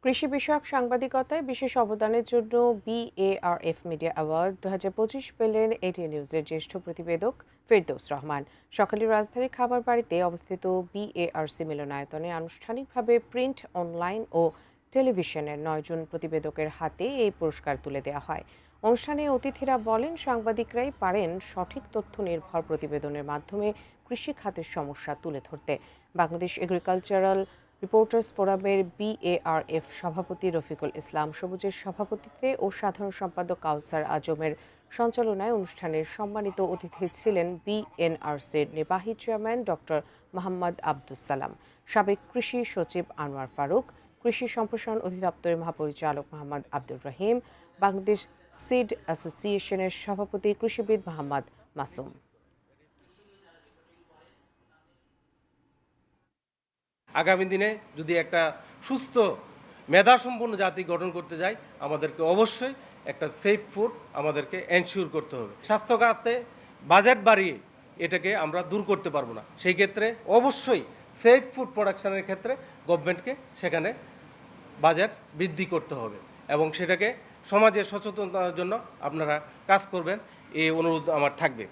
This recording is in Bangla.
কৃষি বিষয়ক সাংবাদিকতায় বিশেষ অবদানের জন্য বিএআরএফ মিডিয়া অ্যাওয়ার্ড 2025 পেলেন এটিএন নিউজের জ্যেষ্ঠ প্রতিবেদক ফেরদৌস রহমান। সকালে রাজধানীর খাবার বাড়িতে অবস্থিত বিএআরসি মিলনায়তনে আনুষ্ঠানিকভাবে প্রিন্ট, অনলাইন ও টেলিভিশনের 9 জন প্রতিবেদকের হাতে এই পুরস্কার তুলে দেওয়া হয়। অনুষ্ঠানে অতিথিরা বলেন, সাংবাদিকরাই পারেন সঠিক তথ্য নির্ভর প্রতিবেদনের মাধ্যমে কৃষি খাতের সমস্যা তুলে ধরতে। বাংলাদেশ এগ্রিকালচারাল রিপোর্টার্স ফোরামের বিএআরএফ সভাপতি রফিকুল ইসলাম সবুজের সভাপতিত্বে ও সাধারণ সম্পাদক কাউসার আজমের সঞ্চালনায় অনুষ্ঠানের সম্মানিত অতিথি ছিলেন বিএনআরসির নির্বাহী চেয়ারম্যান ডক্টর মোহাম্মদ আব্দুস সালাম, সাবেক কৃষি সচিব আনোয়ার ফারুক, কৃষি সম্প্রসারণ অধিদপ্তরের মহাপরিচালক মোহাম্মদ আব্দুর রহিম, বাংলাদেশ সিড অ্যাসোসিয়েশনের সভাপতি কৃষিবিদ মোহাম্মদ মাসুম। আগামী দিনে যদি একটা সুস্থ মেধাসম্পন্ন জাতি গঠন করতে যাই, আমাদেরকে অবশ্যই একটা সেফ ফুড আমাদেরকে এনশিওর করতে হবে। স্বাস্থ্য খাতে বাজেট বাড়িয়ে এটাকে আমরা দূর করতে পারবো না। সেই ক্ষেত্রে অবশ্যই সেফ ফুড প্রোডাকশনের ক্ষেত্রে গভর্নমেন্টকে সেখানে বাজেট বৃদ্ধি করতে হবে এবং সেটাকে সমাজের সচেতনতার জন্য আপনারা কাজ করবেন, এই অনুরোধ আমার থাকবে।